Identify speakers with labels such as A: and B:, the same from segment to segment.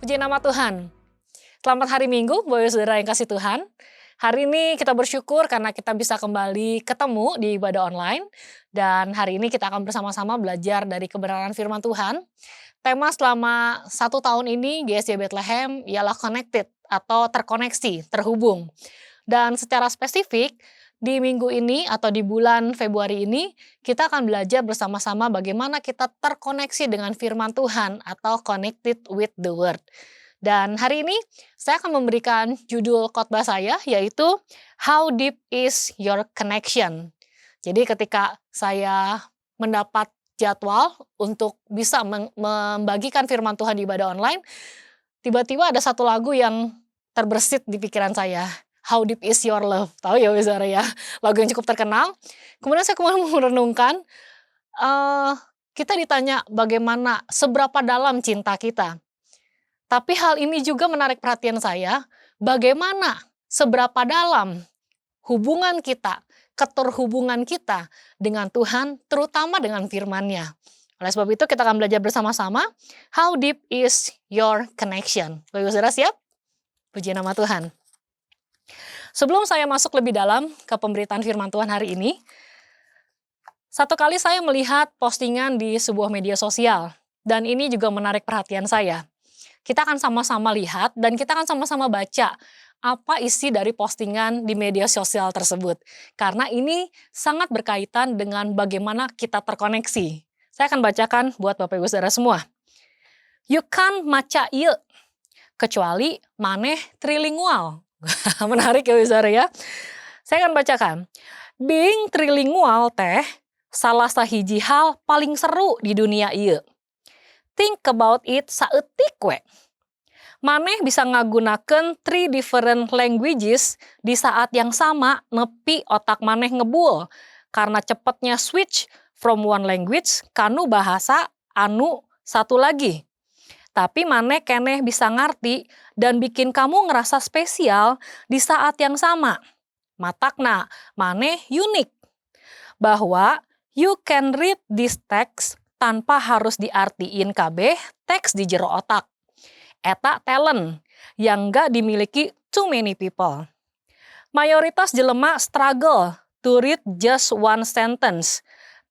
A: Puji nama Tuhan. Selamat hari Minggu, Bapak Ibu Saudara yang kasih Tuhan. Hari ini kita bersyukur karena kita bisa kembali ketemu di ibadah online. Dan hari ini kita akan bersama-sama belajar dari kebenaran firman Tuhan. Tema selama 1 tahun ini GSJ Bethlehem ialah connected atau terkoneksi, terhubung. Dan secara spesifik, di minggu ini atau di bulan Februari ini, kita akan belajar bersama-sama bagaimana kita terkoneksi dengan firman Tuhan atau connected with the word. Dan hari ini saya akan memberikan judul khotbah saya yaitu How Deep is Your Connection. Jadi ketika saya mendapat jadwal untuk bisa membagikan firman Tuhan di ibadah online, tiba-tiba ada satu lagu yang terbersit di pikiran saya. How Deep is Your Love. Tahu ya Saudara ya, lagu yang cukup terkenal. Kemudian saya kemarin merenungkan, kita ditanya bagaimana, seberapa dalam cinta kita. Tapi hal ini juga menarik perhatian saya, bagaimana, seberapa dalam hubungan kita, keterhubungan kita dengan Tuhan, terutama dengan firman-Nya. Oleh sebab itu kita akan belajar bersama-sama, How Deep is Your Connection. Bapak Ibu Saudara siap? Puji nama Tuhan. Sebelum saya masuk lebih dalam ke pemberitaan firman Tuhan hari ini, satu kali saya melihat postingan di sebuah media sosial, dan ini juga menarik perhatian saya. Kita akan sama-sama lihat dan kita akan sama-sama baca apa isi dari postingan di media sosial tersebut. Karena ini sangat berkaitan dengan bagaimana kita terkoneksi. Saya akan bacakan buat Bapak Ibu Saudara semua. You can maca ieu, kecuali maneh trilingual. Menarik ya Saudara ya. Saya akan bacakan. Being trilingual teh salah sahiji hal paling seru di dunia ieu. Think about it saeutik we. Maneh bisa ngagunakeun 3 different languages di saat yang sama nepi otak maneh ngebul karena cepetnya switch from one language kanu bahasa anu satu lagi. Tapi maneh keneh bisa ngarti dan bikin kamu ngerasa spesial di saat yang sama. Matakna, maneh unik. Bahwa you can read this text tanpa harus diartiin kabeh teks di jero otak. Eta talent yang gak dimiliki too many people. Mayoritas jelema struggle to read just one sentence.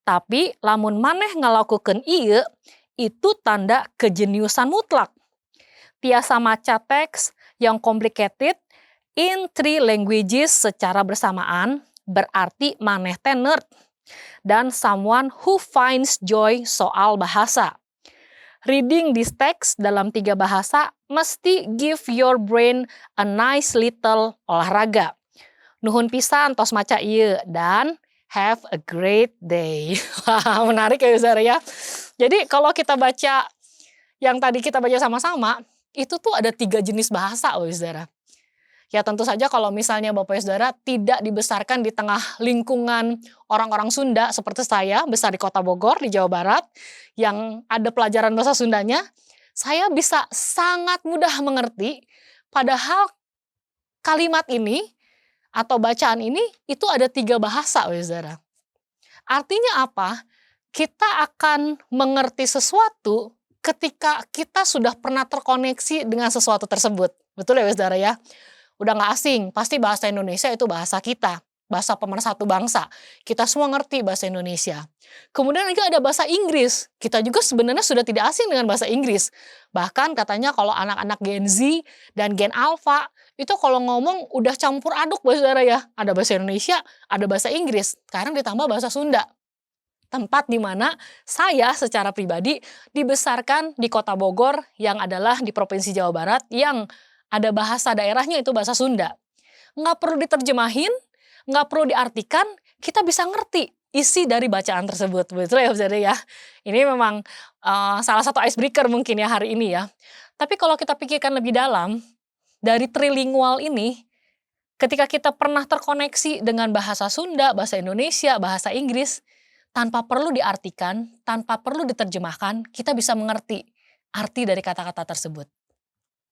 A: Tapi lamun maneh ngalakukeun ieu, itu tanda kejeniusan mutlak. Tiasa maca teks yang complicated in 3 languages secara bersamaan berarti maneh teh nerd dan someone who finds joy soal bahasa. Reading this text dalam 3 bahasa mesti give your brain a nice little olahraga. Nuhun pisan tos maca ieu dan have a great day. Wah, menarik ya Saudara ya. Jadi kalau kita baca yang tadi kita baca sama-sama, itu tuh ada 3 jenis bahasa Bapak Saudara. Ya tentu saja kalau misalnya Bapak Saudara tidak dibesarkan di tengah lingkungan orang-orang Sunda seperti saya, besar di Kota Bogor di Jawa Barat, yang ada pelajaran bahasa Sundanya, saya bisa sangat mudah mengerti, padahal kalimat ini atau bacaan ini itu ada 3 bahasa Bapak Saudara. Artinya apa? Kita akan mengerti sesuatu ketika kita sudah pernah terkoneksi dengan sesuatu tersebut. Betul ya Saudara ya? Udah gak asing, pasti bahasa Indonesia itu bahasa kita. Bahasa pemersatu bangsa. Kita semua ngerti bahasa Indonesia. Kemudian juga ada bahasa Inggris. Kita juga sebenarnya sudah tidak asing dengan bahasa Inggris. Bahkan katanya kalau anak-anak Gen Z dan Gen Alpha, itu kalau ngomong udah campur aduk Saudara ya. Ada bahasa Indonesia, ada bahasa Inggris. Sekarang ditambah bahasa Sunda. Tempat di mana saya secara pribadi dibesarkan di Kota Bogor yang adalah di Provinsi Jawa Barat yang ada bahasa daerahnya itu bahasa Sunda. Nggak perlu diterjemahin, nggak perlu diartikan, kita bisa ngerti isi dari bacaan tersebut. Betul ya Saudara ya? Ini memang salah satu icebreaker mungkin ya hari ini ya. Tapi kalau kita pikirkan lebih dalam, dari trilingual ini, ketika kita pernah terkoneksi dengan bahasa Sunda, bahasa Indonesia, bahasa Inggris, tanpa perlu diartikan, tanpa perlu diterjemahkan, kita bisa mengerti arti dari kata-kata tersebut.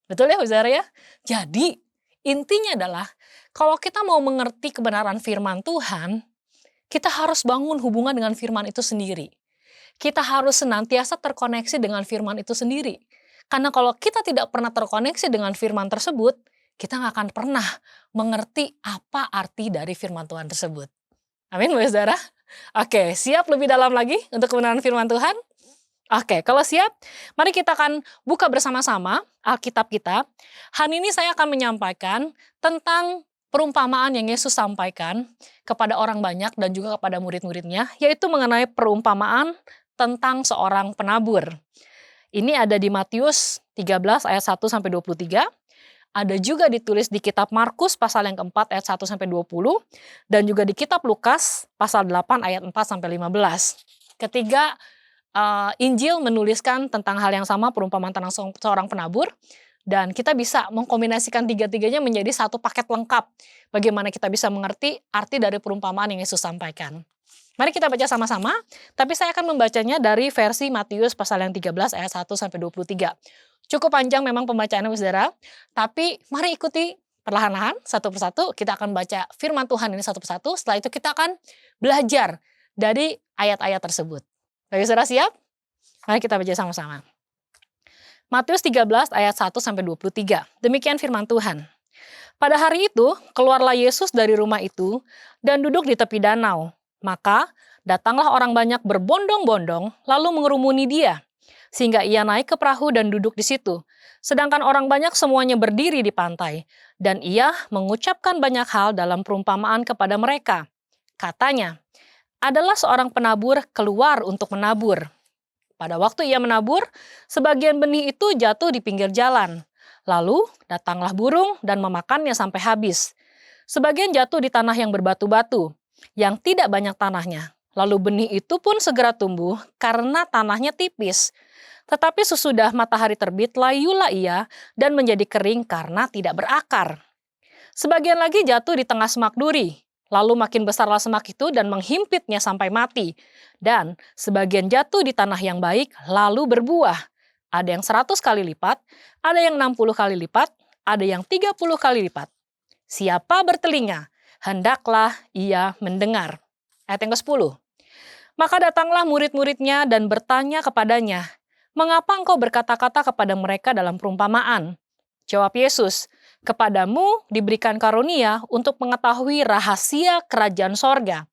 A: Betul ya Saudara ya? Jadi intinya adalah kalau kita mau mengerti kebenaran firman Tuhan, kita harus bangun hubungan dengan firman itu sendiri. Kita harus senantiasa terkoneksi dengan firman itu sendiri. Karena kalau kita tidak pernah terkoneksi dengan firman tersebut, kita nggak akan pernah mengerti apa arti dari firman Tuhan tersebut. Amin, Bapak Saudara. Oke, siap lebih dalam lagi untuk kebenaran firman Tuhan? Oke, kalau siap, mari kita akan buka bersama-sama Alkitab kita. Hari ini saya akan menyampaikan tentang perumpamaan yang Yesus sampaikan kepada orang banyak dan juga kepada murid-muridnya, yaitu mengenai perumpamaan tentang seorang penabur. Ini ada di Matius 13 ayat 1 sampai 23. Ada juga ditulis di kitab Markus pasal yang keempat ayat 1 sampai 20 dan juga di kitab Lukas pasal 8 ayat 4 sampai 15. Ketiga Injil menuliskan tentang hal yang sama, perumpamaan tentang seorang penabur, dan kita bisa mengkombinasikan tiga-tiganya menjadi satu paket lengkap. Bagaimana kita bisa mengerti arti dari perumpamaan yang Yesus sampaikan. Mari kita baca sama-sama, tapi saya akan membacanya dari versi Matius pasal yang 13 ayat 1 sampai 23. Cukup panjang memang pembacaannya, Saudara, tapi mari ikuti perlahan-lahan satu persatu. Kita akan baca firman Tuhan ini satu persatu, setelah itu kita akan belajar dari ayat-ayat tersebut. Baik, Saudara siap? Mari kita baca sama-sama. Matius 13 ayat 1 sampai 23. Demikian firman Tuhan. Pada hari itu, keluarlah Yesus dari rumah itu dan duduk di tepi danau. Maka datanglah orang banyak berbondong-bondong lalu mengerumuni dia, sehingga ia naik ke perahu dan duduk di situ. Sedangkan orang banyak semuanya berdiri di pantai, dan ia mengucapkan banyak hal dalam perumpamaan kepada mereka. Katanya, adalah seorang penabur keluar untuk menabur. Pada waktu ia menabur, sebagian benih itu jatuh di pinggir jalan. Lalu datanglah burung dan memakannya sampai habis. Sebagian jatuh di tanah yang berbatu-batu, yang tidak banyak tanahnya. Lalu benih itu pun segera tumbuh karena tanahnya tipis. Tetapi sesudah matahari terbit, layulah ia dan menjadi kering karena tidak berakar. Sebagian lagi jatuh di tengah semak duri. Lalu makin besarlah semak itu dan menghimpitnya sampai mati. Dan sebagian jatuh di tanah yang baik lalu berbuah. Ada yang 100 kali lipat, ada yang 60 kali lipat, ada yang 30 kali lipat. Siapa bertelinga, hendaklah ia mendengar. Ayat yang ke-10. Maka datanglah murid-muridnya dan bertanya kepadanya, mengapa engkau berkata-kata kepada mereka dalam perumpamaan? Jawab Yesus, kepadamu diberikan karunia untuk mengetahui rahasia kerajaan sorga.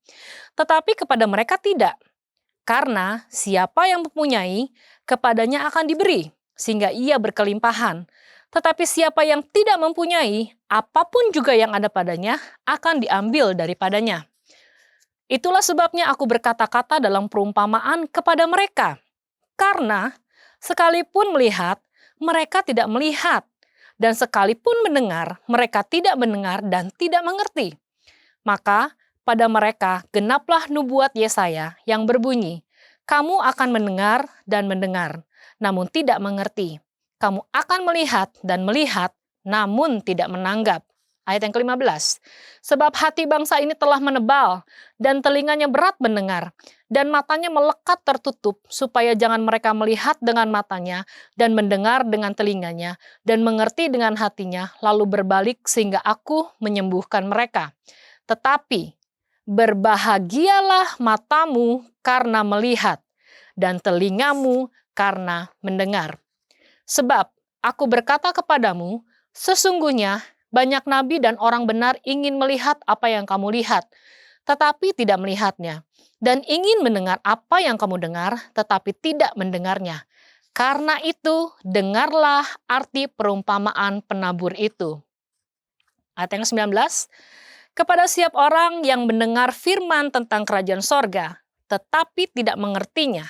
A: Tetapi kepada mereka tidak. Karena siapa yang mempunyai, kepadanya akan diberi, sehingga ia berkelimpahan. Tetapi siapa yang tidak mempunyai, apapun juga yang ada padanya, akan diambil daripadanya. Itulah sebabnya aku berkata-kata dalam perumpamaan kepada mereka. Karena sekalipun melihat, mereka tidak melihat. Dan sekalipun mendengar, mereka tidak mendengar dan tidak mengerti. Maka pada mereka genaplah nubuat Yesaya yang berbunyi, kamu akan mendengar dan mendengar, namun tidak mengerti. Kamu akan melihat dan melihat, namun tidak menanggap. Ayat yang ke-15. Sebab hati bangsa ini telah menebal, dan telinganya berat mendengar, dan matanya melekat tertutup, supaya jangan mereka melihat dengan matanya, dan mendengar dengan telinganya, dan mengerti dengan hatinya, lalu berbalik sehingga aku menyembuhkan mereka. Tetapi, berbahagialah matamu karena melihat, dan telingamu karena mendengar. Sebab aku berkata kepadamu, sesungguhnya banyak nabi dan orang benar ingin melihat apa yang kamu lihat, tetapi tidak melihatnya. Dan ingin mendengar apa yang kamu dengar, tetapi tidak mendengarnya. Karena itu, dengarlah arti perumpamaan penabur itu. Ayat yang ke-19. Kepada setiap orang yang mendengar firman tentang kerajaan sorga, tetapi tidak mengertinya,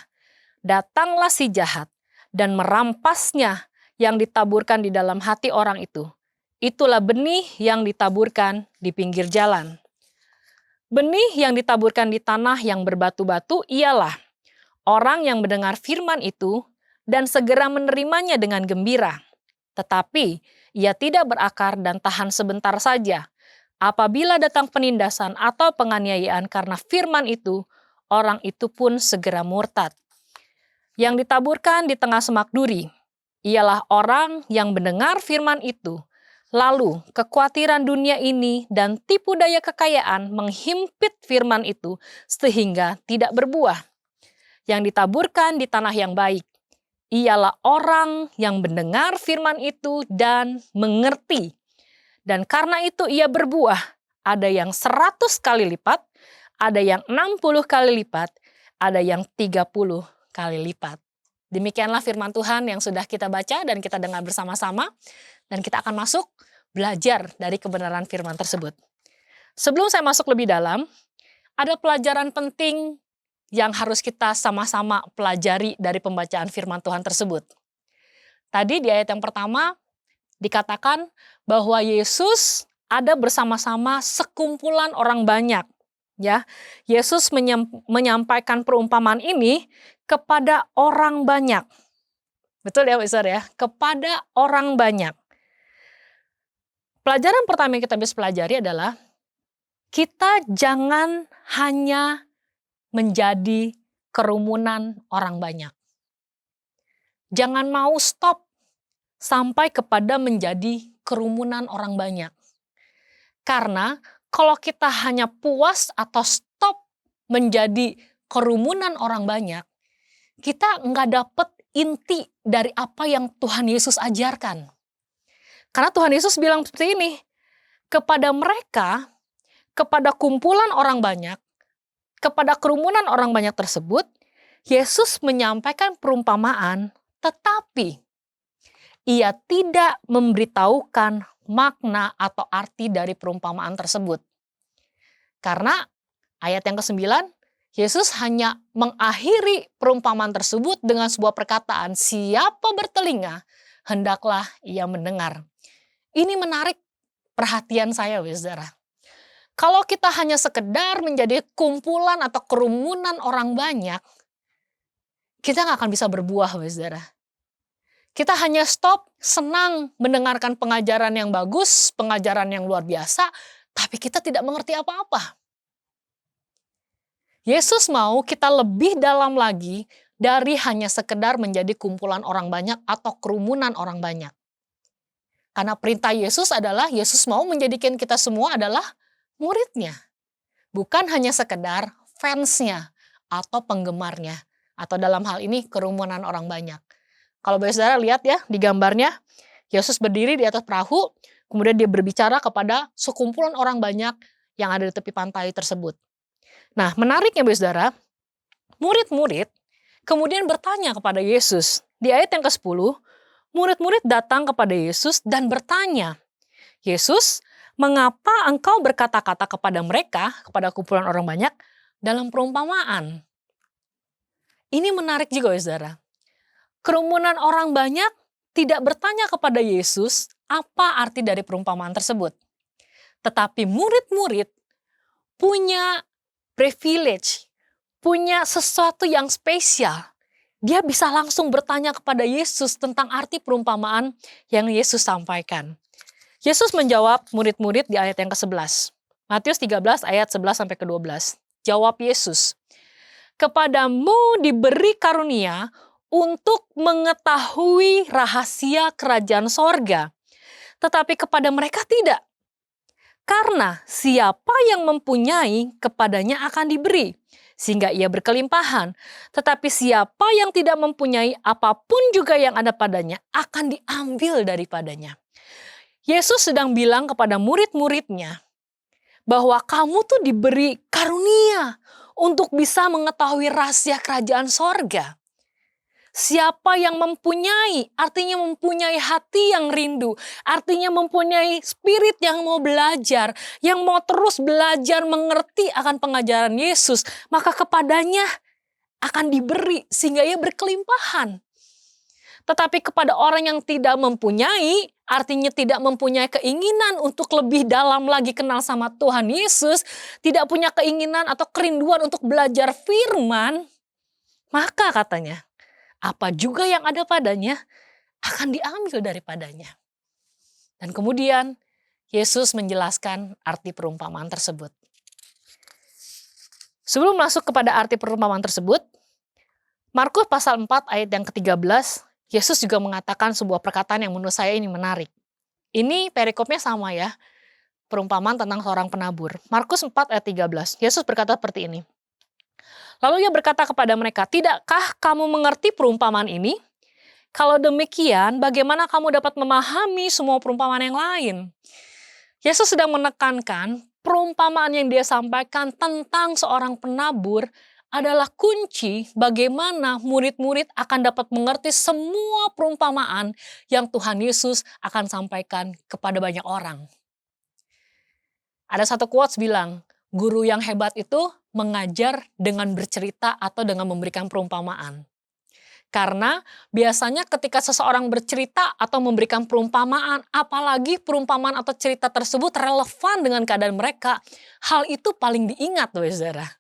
A: datanglah si jahat dan merampasnya yang ditaburkan di dalam hati orang itu. Itulah benih yang ditaburkan di pinggir jalan. Benih yang ditaburkan di tanah yang berbatu-batu ialah orang yang mendengar firman itu dan segera menerimanya dengan gembira. Tetapi ia tidak berakar dan tahan sebentar saja. Apabila datang penindasan atau penganiayaan karena firman itu, orang itu pun segera murtad. Yang ditaburkan di tengah semak duri ialah orang yang mendengar firman itu, lalu kekhawatiran dunia ini dan tipu daya kekayaan menghimpit firman itu sehingga tidak berbuah. Yang ditaburkan di tanah yang baik ialah orang yang mendengar firman itu dan mengerti. Dan karena itu ia berbuah, ada yang 100 kali lipat, ada yang 60 kali lipat, ada yang 30 kali lipat. Demikianlah firman Tuhan yang sudah kita baca dan kita dengar bersama-sama. Dan kita akan masuk belajar dari kebenaran firman tersebut. Sebelum saya masuk lebih dalam, ada pelajaran penting yang harus kita sama-sama pelajari dari pembacaan firman Tuhan tersebut. Tadi di ayat yang pertama dikatakan bahwa Yesus ada bersama-sama sekumpulan orang banyak. Ya, Yesus menyampaikan perumpamaan ini kepada orang banyak. Betul ya, Saudara ya? Kepada orang banyak. Pelajaran pertama yang kita bisa pelajari adalah kita jangan hanya menjadi kerumunan orang banyak. Jangan mau stop sampai kepada menjadi kerumunan orang banyak. Karena kalau kita hanya puas atau stop menjadi kerumunan orang banyak, kita nggak dapet inti dari apa yang Tuhan Yesus ajarkan. Karena Tuhan Yesus bilang seperti ini, kepada mereka, kepada kumpulan orang banyak, kepada kerumunan orang banyak tersebut, Yesus menyampaikan perumpamaan, tetapi ia tidak memberitahukan makna atau arti dari perumpamaan tersebut. Karena ayat yang ke-9, Yesus hanya mengakhiri perumpamaan tersebut dengan sebuah perkataan, siapa bertelinga, hendaklah ia mendengar. Ini menarik perhatian saya, saudara. Kalau kita hanya sekedar menjadi kumpulan atau kerumunan orang banyak, kita nggak akan bisa berbuah, saudara. Kita hanya stop, senang mendengarkan pengajaran yang bagus, pengajaran yang luar biasa, tapi kita tidak mengerti apa-apa. Yesus mau kita lebih dalam lagi dari hanya sekedar menjadi kumpulan orang banyak atau kerumunan orang banyak. Karena perintah Yesus adalah, Yesus mau menjadikan kita semua adalah muridnya. Bukan hanya sekedar fansnya atau penggemarnya. Atau dalam hal ini kerumunan orang banyak. Kalau saudara lihat ya di gambarnya, Yesus berdiri di atas perahu, kemudian dia berbicara kepada sekumpulan orang banyak yang ada di tepi pantai tersebut. Nah, menariknya saudara, murid-murid kemudian bertanya kepada Yesus. Di ayat yang ke-10, murid-murid datang kepada Yesus dan bertanya, Yesus, mengapa engkau berkata-kata kepada mereka, kepada kumpulan orang banyak, dalam perumpamaan? Ini menarik juga, saudara. Kerumunan orang banyak tidak bertanya kepada Yesus apa arti dari perumpamaan tersebut. Tetapi murid-murid punya privilege, punya sesuatu yang spesial. Dia bisa langsung bertanya kepada Yesus tentang arti perumpamaan yang Yesus sampaikan. Yesus menjawab murid-murid di ayat yang ke-11. Matius 13 ayat 11 sampai ke-12. Jawab Yesus, kepadamu diberi karunia untuk mengetahui rahasia kerajaan sorga, tetapi kepada mereka tidak. Karena siapa yang mempunyai, kepadanya akan diberi, sehingga ia berkelimpahan. Tetapi siapa yang tidak mempunyai, apapun juga yang ada padanya, akan diambil daripadanya. Yesus sedang bilang kepada murid-muridnya bahwa kamu tuh diberi karunia untuk bisa mengetahui rahasia kerajaan sorga. Siapa yang mempunyai, artinya mempunyai hati yang rindu, artinya mempunyai spirit yang mau belajar, yang mau terus belajar mengerti akan pengajaran Yesus, maka kepadanya akan diberi sehingga ia berkelimpahan. Tetapi kepada orang yang tidak mempunyai, artinya tidak mempunyai keinginan untuk lebih dalam lagi kenal sama Tuhan Yesus, tidak punya keinginan atau kerinduan untuk belajar firman, maka katanya, apa juga yang ada padanya akan diambil daripadanya. Dan kemudian Yesus menjelaskan arti perumpamaan tersebut. Sebelum masuk kepada arti perumpamaan tersebut, Markus pasal 4 ayat yang ke-13, Yesus juga mengatakan sebuah perkataan yang menurut saya ini menarik. Ini perikopnya sama ya, perumpamaan tentang seorang penabur. Markus 4 ayat 13, Yesus berkata seperti ini. Lalu ia berkata kepada mereka, tidakkah kamu mengerti perumpamaan ini? Kalau demikian, bagaimana kamu dapat memahami semua perumpamaan yang lain? Yesus sedang menekankan perumpamaan yang dia sampaikan tentang seorang penabur adalah kunci bagaimana murid-murid akan dapat mengerti semua perumpamaan yang Tuhan Yesus akan sampaikan kepada banyak orang. Ada satu quotes bilang, guru yang hebat itu mengajar dengan bercerita atau dengan memberikan perumpamaan. Karena biasanya ketika seseorang bercerita atau memberikan perumpamaan, apalagi perumpamaan atau cerita tersebut relevan dengan keadaan mereka, hal itu paling diingat, saudara.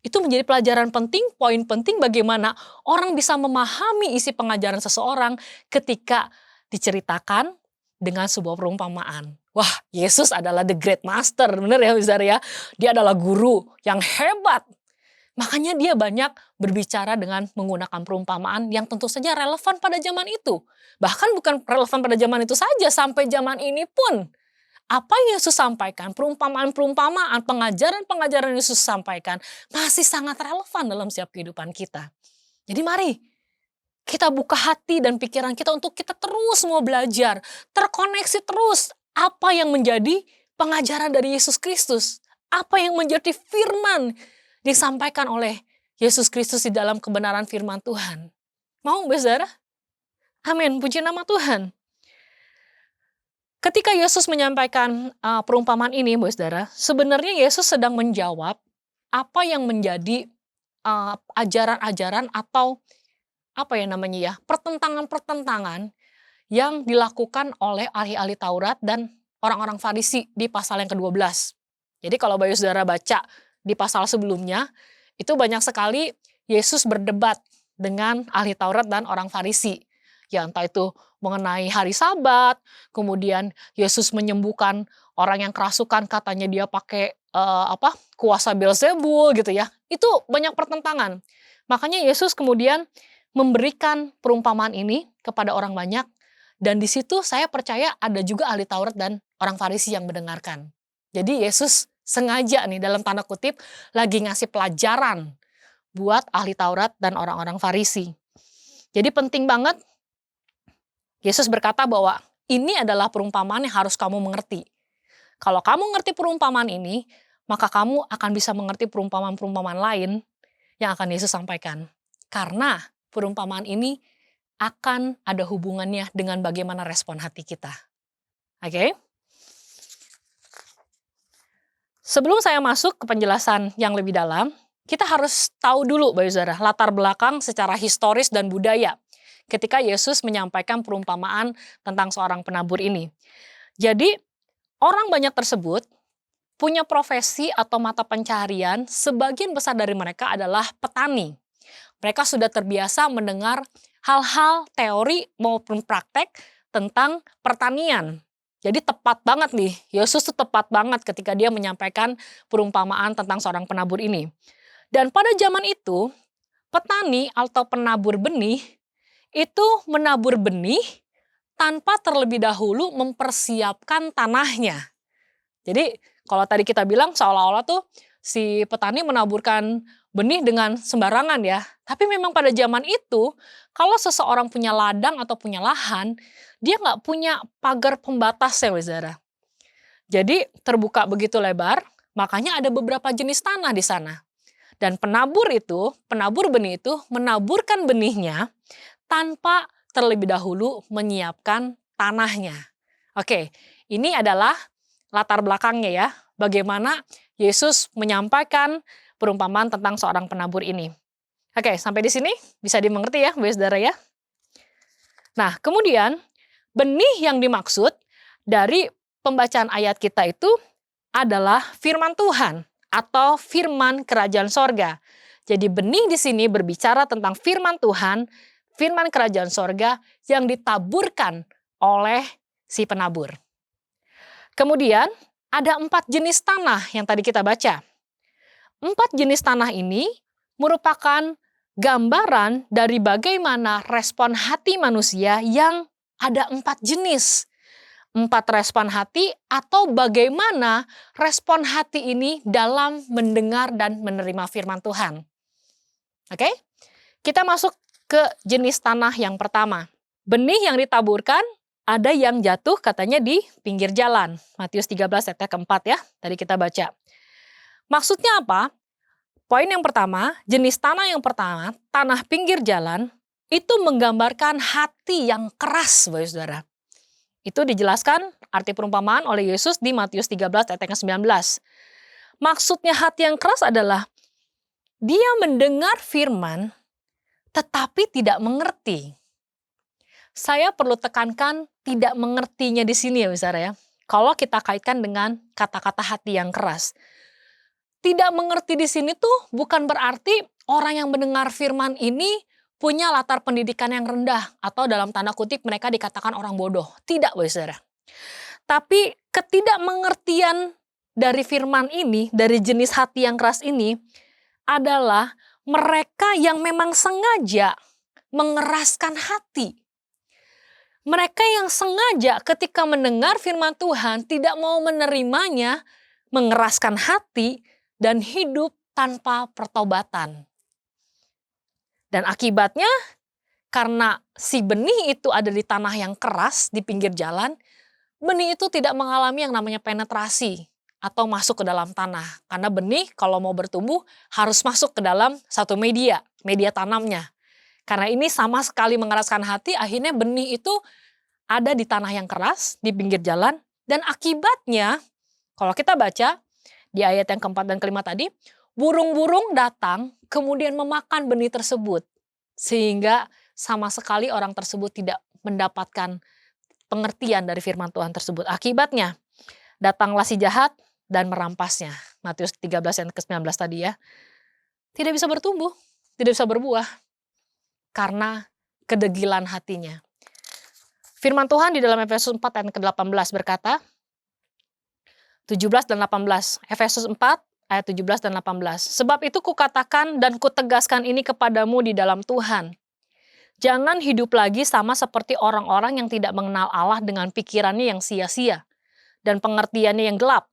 A: Itu menjadi pelajaran penting, poin penting bagaimana orang bisa memahami isi pengajaran seseorang ketika diceritakan dengan sebuah perumpamaan. Wah, Yesus adalah the great master, benar ya saudara ya. Dia adalah guru yang hebat. Makanya dia banyak berbicara dengan menggunakan perumpamaan yang tentu saja relevan pada zaman itu. Bahkan bukan relevan pada zaman itu saja, sampai zaman ini pun. Apa yang Yesus sampaikan, perumpamaan-perumpamaan, pengajaran-pengajaran yang Yesus sampaikan masih sangat relevan dalam setiap kehidupan kita. Jadi mari kita buka hati dan pikiran kita untuk kita terus mau belajar, terkoneksi terus apa yang menjadi pengajaran dari Yesus Kristus. Apa yang menjadi firman disampaikan oleh Yesus Kristus di dalam kebenaran firman Tuhan. Mau saudara? Amin, puji nama Tuhan. Ketika Yesus menyampaikan perumpamaan ini, saudara, sebenarnya Yesus sedang menjawab apa yang menjadi ajaran-ajaran atau pertentangan-pertentangan yang dilakukan oleh ahli-ahli Taurat dan orang-orang Farisi di pasal yang ke-12. Jadi kalau saudara baca di pasal sebelumnya, itu banyak sekali Yesus berdebat dengan ahli Taurat dan orang Farisi. Ya entah itu mengenai hari Sabat, kemudian Yesus menyembuhkan orang yang kerasukan, katanya dia pakai kuasa Beelzebul gitu ya. Itu banyak pertentangan. Makanya Yesus kemudian memberikan perumpamaan ini kepada orang banyak, dan di situ saya percaya ada juga ahli Taurat dan orang Farisi yang mendengarkan. Jadi Yesus sengaja nih dalam tanda kutip lagi ngasih pelajaran buat ahli Taurat dan orang-orang Farisi. Jadi penting banget Yesus berkata bahwa ini adalah perumpamaan yang harus kamu mengerti. Kalau kamu mengerti perumpamaan ini, maka kamu akan bisa mengerti perumpamaan-perumpamaan lain yang akan Yesus sampaikan. Karena perumpamaan ini akan ada hubungannya dengan bagaimana respon hati kita. Oke? Sebelum saya masuk ke penjelasan yang lebih dalam, kita harus tahu dulu, saudara, latar belakang secara historis dan budaya ketika Yesus menyampaikan perumpamaan tentang seorang penabur ini. Jadi, orang banyak tersebut punya profesi atau mata pencaharian, sebagian besar dari mereka adalah petani. Mereka sudah terbiasa mendengar hal-hal teori maupun praktek tentang pertanian. Jadi tepat banget nih, Yesus tuh tepat banget ketika dia menyampaikan perumpamaan tentang seorang penabur ini. Dan pada zaman itu, petani atau penabur benih itu menabur benih tanpa terlebih dahulu mempersiapkan tanahnya. Jadi kalau tadi kita bilang seolah-olah tuh si petani menaburkan benih dengan sembarangan ya. Tapi memang pada zaman itu, kalau seseorang punya ladang atau punya lahan, dia nggak punya pagar pembatas ya, saudara. Jadi terbuka begitu lebar, makanya ada beberapa jenis tanah di sana. Dan penabur benih itu menaburkan benihnya tanpa terlebih dahulu menyiapkan tanahnya. Oke, ini adalah latar belakangnya ya, bagaimana Yesus menyampaikan perumpamaan tentang seorang penabur ini. Oke, sampai di sini bisa dimengerti ya, saudara ya. Nah, kemudian benih yang dimaksud dari pembacaan ayat kita itu adalah firman Tuhan atau firman kerajaan sorga. Jadi benih di sini berbicara tentang firman Tuhan, firman kerajaan sorga yang ditaburkan oleh si penabur. Kemudian ada 4 jenis tanah yang tadi kita baca. 4 jenis tanah ini merupakan gambaran dari bagaimana respon hati manusia yang ada 4 jenis. 4 respon hati atau bagaimana respon hati ini dalam mendengar dan menerima firman Tuhan. Oke? Kita masuk ke jenis tanah yang pertama. Benih yang ditaburkan, ada yang jatuh katanya di pinggir jalan. Matius 13 ayat keempat ya, tadi kita baca. Maksudnya apa? Poin yang pertama, jenis tanah yang pertama, tanah pinggir jalan, itu menggambarkan hati yang keras, Bapak Saudara. Itu dijelaskan arti perumpamaan oleh Yesus di Matius 13 ayat ke-19. Maksudnya hati yang keras adalah dia mendengar firman tetapi tidak mengerti. Saya perlu tekankan tidak mengertinya di sini ya Saudara ya. Kalau kita kaitkan dengan kata-kata hati yang keras. Tidak mengerti di sini tuh bukan berarti orang yang mendengar firman ini punya latar pendidikan yang rendah atau dalam tanda kutip mereka dikatakan orang bodoh. Tidak, Saudara. Tapi ketidakmengertian dari firman ini, dari jenis hati yang keras ini adalah mereka yang memang sengaja mengeraskan hati. Mereka yang sengaja ketika mendengar firman Tuhan tidak mau menerimanya, mengeraskan hati dan hidup tanpa pertobatan. Dan akibatnya, karena si benih itu ada di tanah yang keras di pinggir jalan, benih itu tidak mengalami yang namanya penetrasi atau masuk ke dalam tanah. Karena benih kalau mau bertumbuh harus masuk ke dalam satu media tanamnya. Karena ini sama sekali mengeraskan hati, akhirnya benih itu ada di tanah yang keras di pinggir jalan. Dan akibatnya, kalau kita baca di ayat yang keempat dan kelima tadi, burung-burung datang kemudian memakan benih tersebut. Sehingga sama sekali orang tersebut tidak mendapatkan pengertian dari firman Tuhan tersebut. Akibatnya, datanglah si jahat dan merampasnya. Matius 13 ayat ke-19 tadi ya. Tidak bisa bertumbuh, tidak bisa berbuah. Karena kedegilan hatinya. Firman Tuhan di dalam Efesus 4 ayat ke-18 berkata, 17 dan 18. Efesus 4 ayat 17 dan 18. Sebab itu kukatakan dan kutegaskan ini kepadamu di dalam Tuhan. Jangan hidup lagi sama seperti orang-orang yang tidak mengenal Allah dengan pikirannya yang sia-sia dan pengertiannya yang gelap.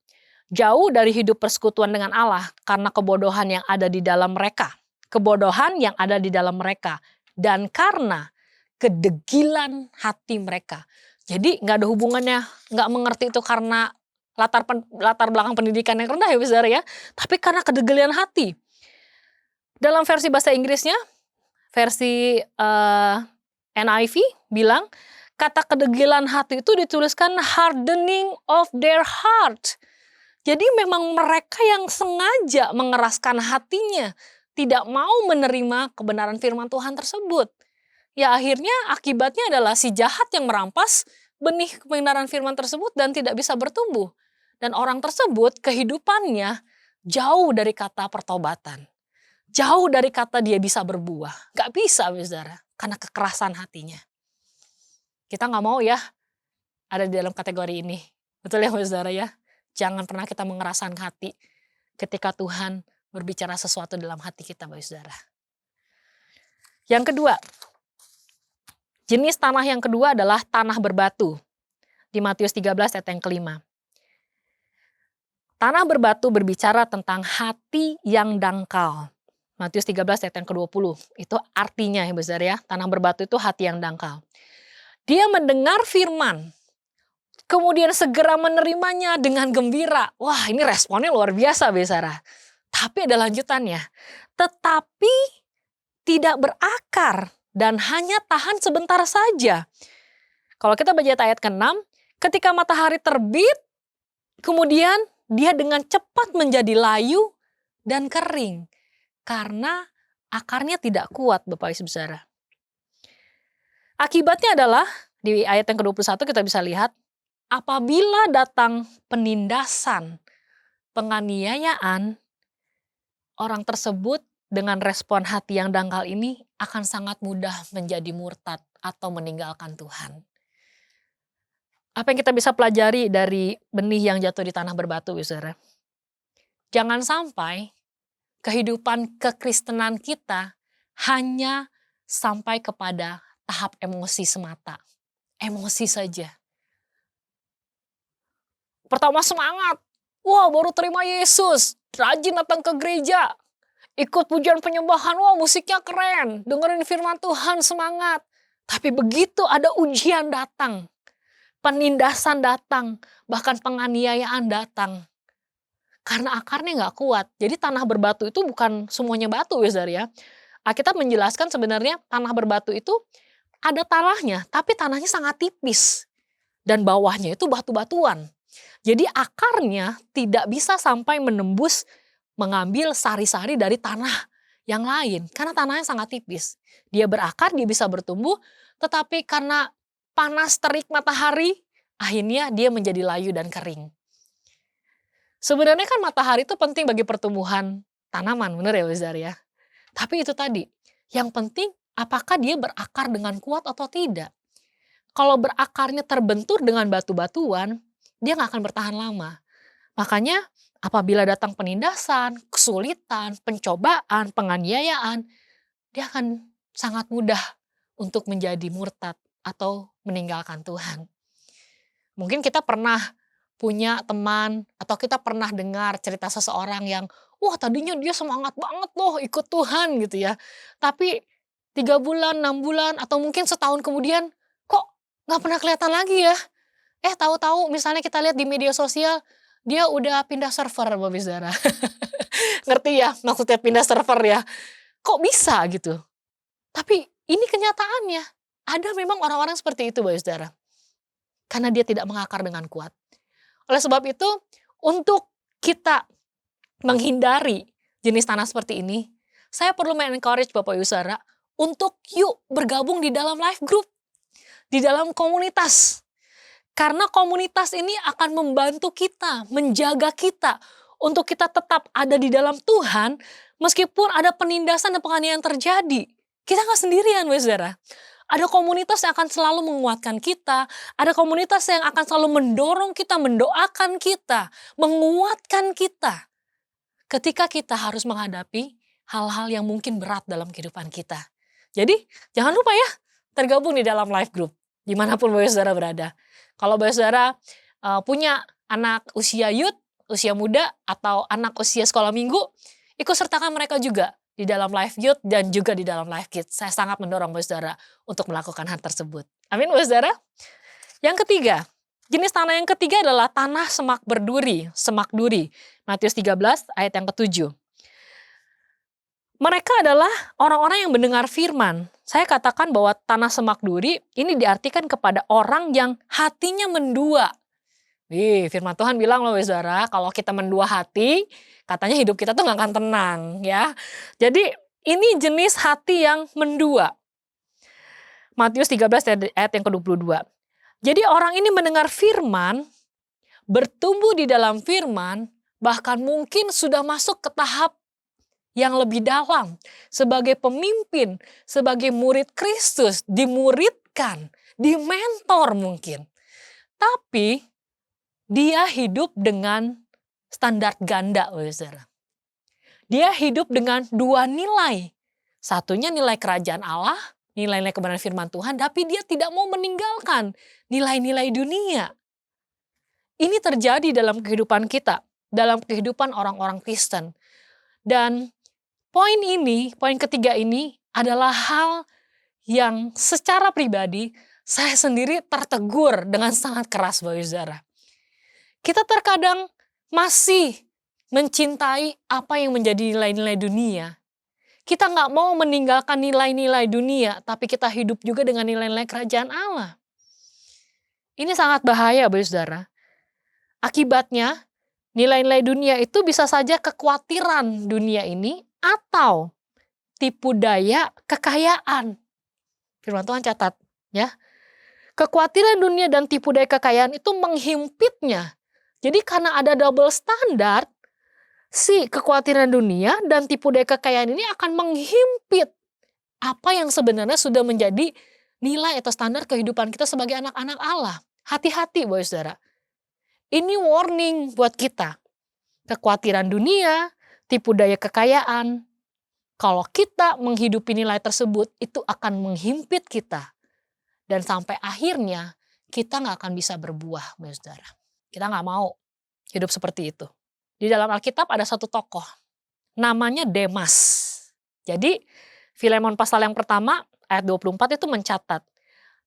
A: Jauh dari hidup persekutuan dengan Allah karena kebodohan yang ada di dalam mereka. Kebodohan yang ada di dalam mereka. Dan karena kedegilan hati mereka. Jadi nggak ada hubungannya, nggak mengerti itu karena latar belakang pendidikan yang rendah ya Saudara ya. Tapi karena kedegilan hati. Dalam versi bahasa Inggrisnya, versi NIV bilang, kata kedegilan hati itu dituliskan hardening of their heart. Jadi memang mereka yang sengaja mengeraskan hatinya, tidak mau menerima kebenaran firman Tuhan tersebut. Ya akhirnya akibatnya adalah si jahat yang merampas benih kebenaran firman tersebut dan tidak bisa bertumbuh. Dan orang tersebut kehidupannya jauh dari kata pertobatan. Jauh dari kata dia bisa berbuah. Gak bisa Saudara, karena kekerasan hatinya. Kita gak mau ya ada di dalam kategori ini. Betul ya Saudara ya? Jangan pernah kita mengeraskan hati ketika Tuhan berbicara sesuatu dalam hati kita Saudara. Yang kedua, jenis tanah yang kedua adalah tanah berbatu. Di Matius 13 ayat yang kelima. Tanah berbatu berbicara tentang hati yang dangkal. Matius 13 ayat yang ke-20. Itu artinya ya besar ya. Tanah berbatu itu hati yang dangkal. Dia mendengar firman. Kemudian segera menerimanya dengan gembira. Wah ini responnya luar biasa Besara. Tapi ada lanjutannya. Tetapi tidak berakar dan hanya tahan sebentar saja. Kalau kita baca ayat ke-6. Ketika matahari terbit. Kemudian dia dengan cepat menjadi layu dan kering. Karena akarnya tidak kuat Bapak Ibu Saudara. Akibatnya adalah di ayat yang ke-21 kita bisa lihat. Apabila datang penindasan, penganiayaan, orang tersebut dengan respon hati yang dangkal ini akan sangat mudah menjadi murtad atau meninggalkan Tuhan. Apa yang kita bisa pelajari dari benih yang jatuh di tanah berbatu, Saudara? Jangan sampai kehidupan kekristenan kita hanya sampai kepada tahap emosi semata. Emosi saja. Pertama semangat. Wah baru terima Yesus. Rajin datang ke gereja. ikut pujian penyembahan, wah musiknya keren, dengerin firman Tuhan semangat. Tapi begitu ada ujian datang, penindasan datang, bahkan penganiayaan datang. Karena akarnya nggak kuat. Jadi tanah berbatu itu bukan semuanya batu ya saudara ya. Alkitab menjelaskan sebenarnya tanah berbatu itu ada tanahnya, tapi tanahnya sangat tipis. Dan bawahnya itu batu-batuan. Jadi akarnya tidak bisa sampai menembus mengambil sari-sari dari tanah yang lain. Karena tanahnya sangat tipis. Dia berakar, dia bisa bertumbuh, tetapi karena panas terik matahari, akhirnya dia menjadi layu dan kering. Sebenarnya kan matahari itu penting bagi pertumbuhan tanaman, benar ya Wizar ya? Tapi itu tadi, yang penting apakah dia berakar dengan kuat atau tidak. Kalau berakarnya terbentur dengan batu-batuan, dia nggak akan bertahan lama. Makanya apabila datang penindasan, kesulitan, pencobaan, penganiayaan, dia akan sangat mudah untuk menjadi murtad atau meninggalkan Tuhan. Mungkin kita pernah punya teman atau kita pernah dengar cerita seseorang yang wah tadinya dia semangat banget loh ikut Tuhan gitu ya. Tapi 3 bulan, 6 bulan atau mungkin setahun kemudian kok nggak pernah kelihatan lagi ya. Tahu-tahu misalnya kita lihat di media sosial dia udah pindah server Bapak Saudara. Ngerti ya maksudnya pindah server ya. Kok bisa gitu? Tapi ini kenyataannya. Ada memang orang-orang seperti itu Bapak Saudara. Karena dia tidak mengakar dengan kuat. Oleh sebab itu, untuk kita menghindari jenis tanah seperti ini, saya perlu men-encourage Bapak Ibu Saudara untuk yuk bergabung di dalam life group, di dalam komunitas. Karena komunitas ini akan membantu kita, menjaga kita, untuk kita tetap ada di dalam Tuhan, meskipun ada penindasan dan penganiayaan terjadi. Kita nggak sendirian, Saudara. Ada komunitas yang akan selalu menguatkan kita, ada komunitas yang akan selalu mendorong kita, mendoakan kita, menguatkan kita. Ketika kita harus menghadapi hal-hal yang mungkin berat dalam kehidupan kita. Jadi jangan lupa ya, tergabung di dalam life group, dimanapun Bapak Saudara berada. Kalau Bapak Saudara punya anak usia youth, usia muda, atau anak usia sekolah minggu, ikut sertakan mereka juga di dalam live youth dan juga di dalam live kids. Saya sangat mendorong Bapak Saudara untuk melakukan hal tersebut. Amin Bapak Saudara. Yang ketiga, jenis tanah yang ketiga adalah tanah semak berduri, semak duri. Matius 13 ayat yang ke-7. Mereka adalah orang-orang yang mendengar firman. Saya katakan bahwa tanah semak duri ini diartikan kepada orang yang hatinya mendua. Firman Tuhan bilang loh Saudara, kalau kita mendua hati, katanya hidup kita tuh gak akan tenang ya. Jadi ini jenis hati yang mendua. Matius 13 ayat yang ke-22. Jadi orang ini mendengar firman, bertumbuh di dalam firman, bahkan mungkin sudah masuk ke tahap yang lebih dalam. Sebagai pemimpin, sebagai murid Kristus, dimuridkan, dimentor mungkin. Tapi dia hidup dengan standar ganda, Saudara. Dia hidup dengan dua nilai. Satunya nilai kerajaan Allah, nilai-nilai kebenaran firman Tuhan, tapi dia tidak mau meninggalkan nilai-nilai dunia. Ini terjadi dalam kehidupan kita, dalam kehidupan orang-orang Kristen. Dan poin ketiga ini adalah hal yang secara pribadi saya sendiri tertegur dengan sangat keras, Bapak Saudara. Kita terkadang masih mencintai apa yang menjadi nilai-nilai dunia. Kita nggak mau meninggalkan nilai-nilai dunia, tapi kita hidup juga dengan nilai-nilai kerajaan Allah. Ini sangat bahaya, Bapak Saudara. Akibatnya, nilai-nilai dunia itu bisa saja kekhawatiran dunia ini atau tipu daya kekayaan. Firman Tuhan catat, ya. Kekhawatiran dunia dan tipu daya kekayaan itu menghimpitnya. Jadi karena ada double standard, si kekhawatiran dunia dan tipu daya kekayaan ini akan menghimpit apa yang sebenarnya sudah menjadi nilai atau standar kehidupan kita sebagai anak-anak Allah. Hati-hati Bapak Saudara. Ini warning buat kita. Kekhawatiran dunia, tipu daya kekayaan. Kalau kita menghidupi nilai tersebut, itu akan menghimpit kita. Dan sampai akhirnya kita nggak akan bisa berbuah Bapak Saudara. Kita nggak mau hidup seperti itu. Di dalam Alkitab ada satu tokoh. namanya Demas. Jadi Filemon pasal yang pertama ayat 24 itu mencatat,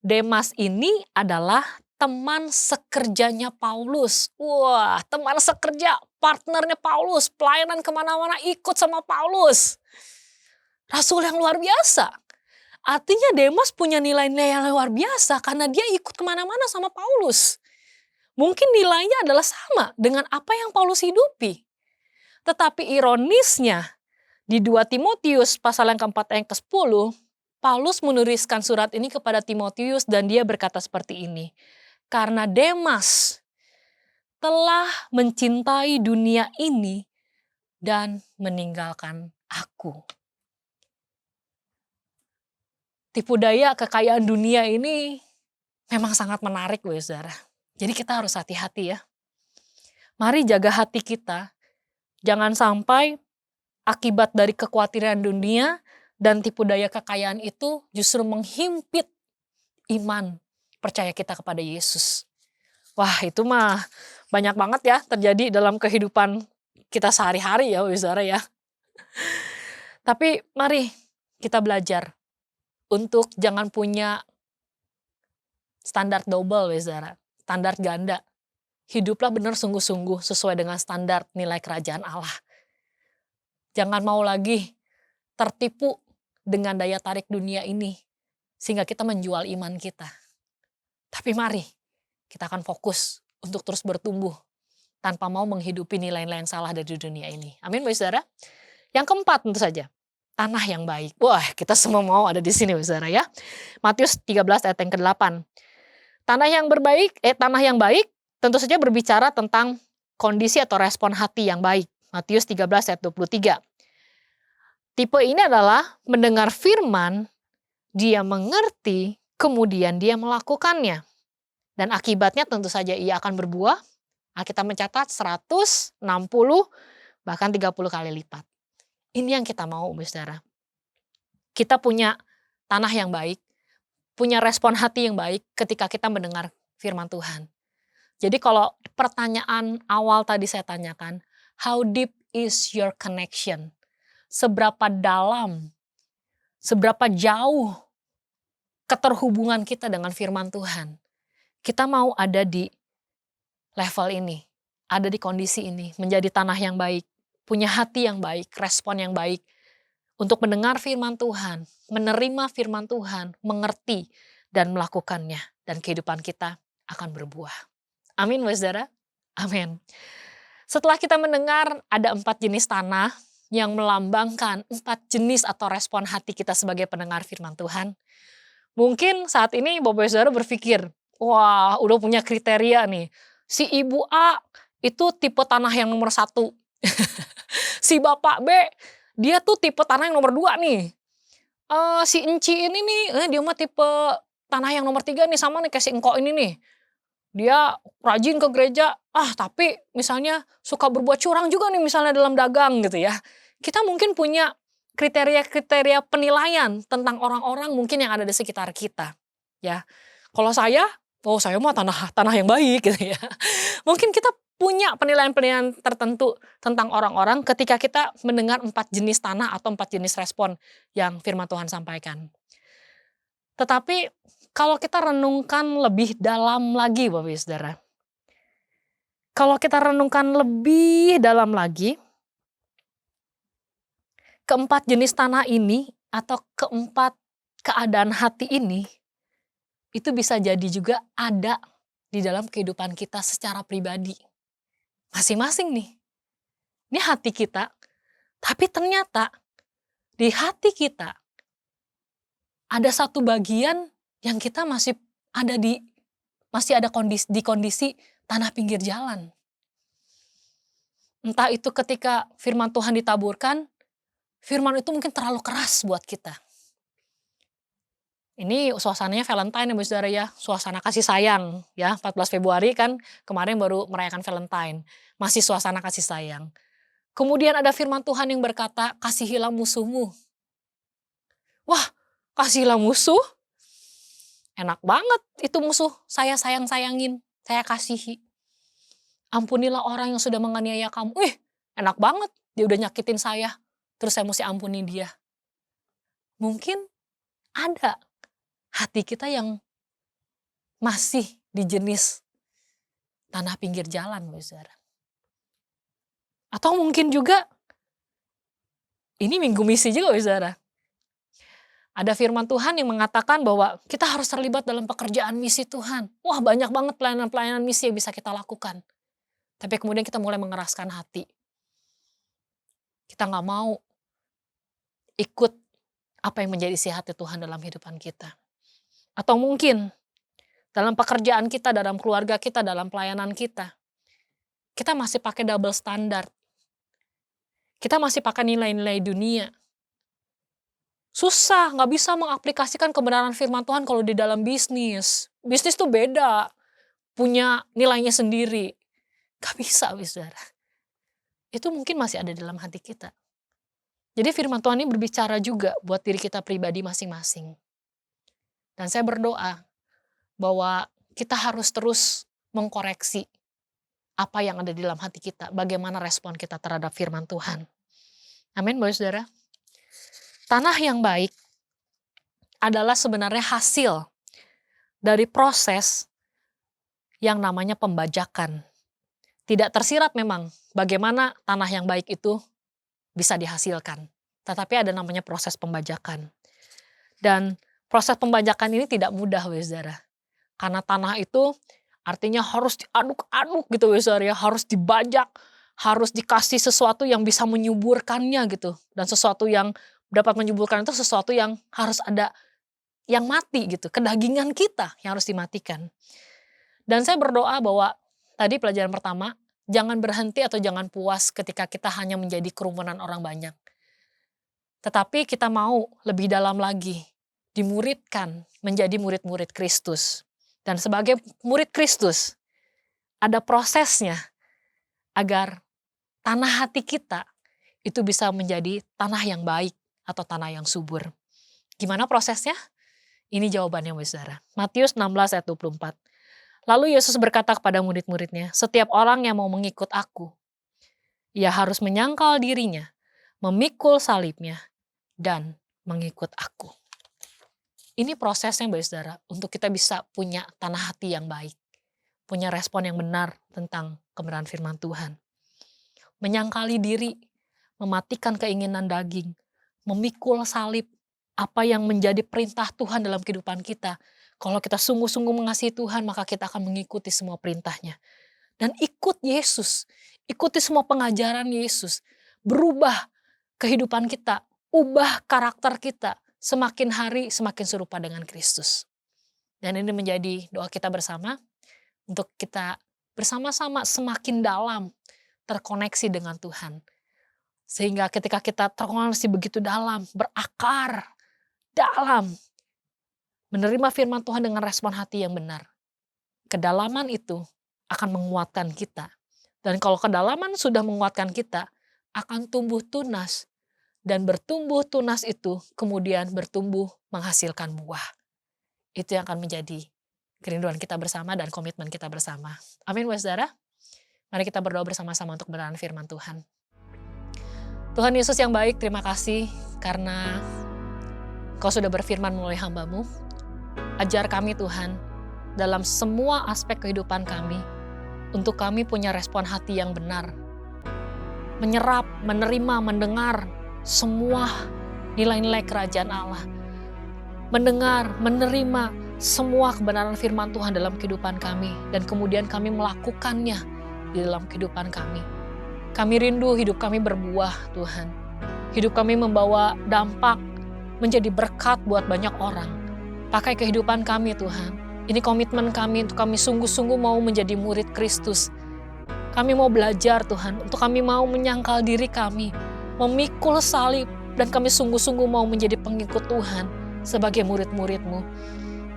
A: Demas ini adalah teman sekerjanya Paulus. Wah, teman sekerja, partnernya Paulus, pelayanan kemana-mana ikut sama Paulus. Rasul yang luar biasa. Artinya Demas punya nilai-nilai yang luar biasa karena dia ikut kemana-mana sama Paulus. Mungkin nilainya adalah sama dengan apa yang Paulus hidupi. Tetapi ironisnya, di 2 Timotius pasal yang keempat ayat ke-10, Paulus menuliskan surat ini kepada Timotius dan dia berkata seperti ini. Karena Demas telah mencintai dunia ini dan meninggalkan aku. Tipu daya kekayaan dunia ini memang sangat menarik loh saudara. Jadi kita harus hati-hati ya. Mari jaga hati kita. Jangan sampai akibat dari kekhawatiran dunia dan tipu daya kekayaan itu justru menghimpit iman percaya kita kepada Yesus. Wah itu mah banyak banget ya terjadi dalam kehidupan kita sehari-hari ya saudara ya. Tapi mari kita belajar untuk jangan punya standar double saudara, standar ganda. Hiduplah benar sungguh-sungguh sesuai dengan standar nilai kerajaan Allah. Jangan mau lagi tertipu dengan daya tarik dunia ini sehingga kita menjual iman kita. Tapi mari kita akan fokus untuk terus bertumbuh tanpa mau menghidupi nilai-nilai yang salah dari dunia ini. Amin, Bapak Saudara. Yang keempat tentu saja, tanah yang baik. Wah, kita semua mau ada di sini, Bapak Saudara ya. Matius 13 ayat yang ke-8. Tanah yang baik tentu saja berbicara tentang kondisi atau respon hati yang baik. Matius 13 ayat 23. Tipe ini adalah mendengar firman, dia mengerti, kemudian dia melakukannya. Dan akibatnya tentu saja ia akan berbuah. Kita mencatat 160 bahkan 30 kali lipat. Ini yang kita mau, saudara. Kita punya tanah yang baik, punya respon hati yang baik ketika kita mendengar firman Tuhan. Jadi kalau pertanyaan awal tadi saya tanyakan, how deep is your connection? Seberapa dalam, seberapa jauh keterhubungan kita dengan firman Tuhan. Kita mau ada di level ini, ada di kondisi ini, menjadi tanah yang baik, punya hati yang baik, respon yang baik, untuk mendengar firman Tuhan, menerima firman Tuhan, mengerti dan melakukannya, dan kehidupan kita akan berbuah. Amin, saudara. Amin. Setelah kita mendengar ada 4 jenis tanah yang melambangkan 4 jenis atau respon hati kita sebagai pendengar firman Tuhan. Mungkin saat ini Bapak Saudara berpikir, wah udah punya kriteria nih. Si Ibu A itu tipe tanah yang nomor 1. Si Bapak B, dia tuh tipe tanah yang nomor 2 nih. Si Enci ini nih, dia mah tipe tanah yang nomor 3 nih, sama nih kayak si Engko ini nih. Dia rajin ke gereja, tapi misalnya suka berbuat curang juga nih misalnya dalam dagang gitu ya. Kita mungkin punya kriteria-kriteria penilaian tentang orang-orang mungkin yang ada di sekitar kita. Ya, kalau saya mah tanah yang baik gitu ya. Mungkin kita punya penilaian-penilaian tertentu tentang orang-orang ketika kita mendengar 4 jenis tanah atau 4 jenis respon yang firman Tuhan sampaikan. Tetapi kalau kita renungkan lebih dalam lagi Bapak Ibu Saudara. Kalau kita renungkan lebih dalam lagi, keempat jenis tanah ini atau keempat keadaan hati ini, itu bisa jadi juga ada di dalam kehidupan kita secara pribadi. Masing-masing nih. Ini hati kita, tapi ternyata di hati kita ada satu bagian yang kita masih ada di kondisi tanah pinggir jalan. Entah itu ketika firman Tuhan ditaburkan, firman itu mungkin terlalu keras buat kita. Ini suasananya Valentine ya Bu Saudara ya, suasana kasih sayang ya, 14 Februari kan kemarin baru merayakan Valentine, masih suasana kasih sayang. Kemudian ada firman Tuhan yang berkata, kasihilah musuhmu. Wah, kasihilah musuh? Enak banget itu musuh, saya sayang-sayangin, saya kasihi. Ampunilah orang yang sudah menganiaya kamu. enak banget dia udah nyakitin saya, terus saya mesti ampuni dia. Mungkin ada hati kita yang masih di jenis tanah pinggir jalan, Bapak Saudara. Atau mungkin juga ini minggu misi juga, Bapak Saudara. Ada firman Tuhan yang mengatakan bahwa kita harus terlibat dalam pekerjaan misi Tuhan. Wah, banyak banget pelayanan-pelayanan misi yang bisa kita lakukan. Tapi kemudian kita mulai mengeraskan hati. Kita nggak mau ikut apa yang menjadi isi hati Tuhan dalam kehidupan kita. Atau mungkin dalam pekerjaan kita, dalam keluarga kita, dalam pelayanan kita masih pakai double standard. Kita masih pakai nilai-nilai dunia. Susah, nggak bisa mengaplikasikan kebenaran firman Tuhan kalau di dalam bisnis. Bisnis tuh beda, punya nilainya sendiri. Gak bisa, Saudara. Itu mungkin masih ada dalam hati kita. Jadi firman Tuhan ini berbicara juga buat diri kita pribadi masing-masing. Dan saya berdoa bahwa kita harus terus mengkoreksi apa yang ada di dalam hati kita, bagaimana respon kita terhadap firman Tuhan. Amin, Bapak Saudara. Tanah yang baik adalah sebenarnya hasil dari proses yang namanya pembajakan. Tidak tersirat memang bagaimana tanah yang baik itu bisa dihasilkan. Tetapi ada namanya proses pembajakan. Dan proses pembajakan ini tidak mudah, Bapak Saudara. Karena tanah itu artinya harus diaduk-aduk gitu, Bapak Saudara, harus dibajak, harus dikasih sesuatu yang bisa menyuburkannya gitu. Dan sesuatu yang dapat menyuburkan itu sesuatu yang harus ada yang mati gitu, kedagingan kita yang harus dimatikan. Dan saya berdoa bahwa tadi pelajaran pertama, jangan berhenti atau jangan puas ketika kita hanya menjadi kerumunan orang banyak. Tetapi kita mau lebih dalam lagi, dimuridkan menjadi murid-murid Kristus. Dan sebagai murid Kristus, ada prosesnya agar tanah hati kita itu bisa menjadi tanah yang baik atau tanah yang subur. Gimana prosesnya? Ini jawabannya, Bapak Saudara. Matius 16 ayat 24. Lalu Yesus berkata kepada murid-muridnya, setiap orang yang mau mengikut aku, ia harus menyangkal dirinya, memikul salibnya, dan mengikut aku. Ini prosesnya, Bapak Saudara, untuk kita bisa punya tanah hati yang baik, punya respon yang benar tentang kebenaran firman Tuhan. Menyangkali diri, mematikan keinginan daging, memikul salib, apa yang menjadi perintah Tuhan dalam kehidupan kita. Kalau kita sungguh-sungguh mengasihi Tuhan, maka kita akan mengikuti semua perintahnya. Dan ikut Yesus, ikuti semua pengajaran Yesus. Berubah kehidupan kita, ubah karakter kita, semakin hari semakin serupa dengan Kristus. Dan ini menjadi doa kita bersama, untuk kita bersama-sama semakin dalam terkoneksi dengan Tuhan. Sehingga ketika kita terkoneksi begitu dalam, berakar, dalam, menerima firman Tuhan dengan respon hati yang benar. Kedalaman itu akan menguatkan kita. Dan kalau kedalaman sudah menguatkan kita, akan tumbuh tunas. Dan bertumbuh tunas itu kemudian bertumbuh menghasilkan buah. Itu yang akan menjadi kerinduan kita bersama dan komitmen kita bersama. Amin, Bapak Saudara. Mari kita berdoa bersama-sama untuk kebenaran firman Tuhan. Tuhan Yesus yang baik, terima kasih karena Kau sudah berfirman melalui hamba-Mu. Ajar kami Tuhan, dalam semua aspek kehidupan kami, untuk kami punya respon hati yang benar. Menyerap, menerima, mendengar semua nilai-nilai kerajaan Allah. Mendengar, menerima semua kebenaran firman Tuhan dalam kehidupan kami. Dan kemudian kami melakukannya di dalam kehidupan kami. Kami rindu hidup kami berbuah, Tuhan. Hidup kami membawa dampak, menjadi berkat buat banyak orang. Pakai kehidupan kami, Tuhan. Ini komitmen kami untuk kami sungguh-sungguh mau menjadi murid Kristus. Kami mau belajar, Tuhan, untuk kami mau menyangkal diri kami, memikul salib, dan kami sungguh-sungguh mau menjadi pengikut Tuhan sebagai murid-murid-Mu.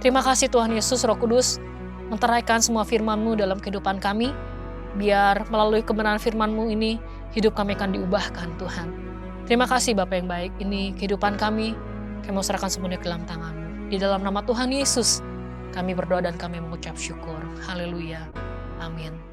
A: Terima kasih Tuhan Yesus, Roh Kudus, menteraikan semua firman-Mu dalam kehidupan kami, biar melalui kebenaran firman-Mu ini, hidup kami akan diubahkan, Tuhan. Terima kasih Bapa yang baik, ini kehidupan kami mau serahkan semuanya ke dalam tangan-Mu. Di dalam nama Tuhan Yesus, kami berdoa dan kami mengucap syukur. Haleluya. Amin.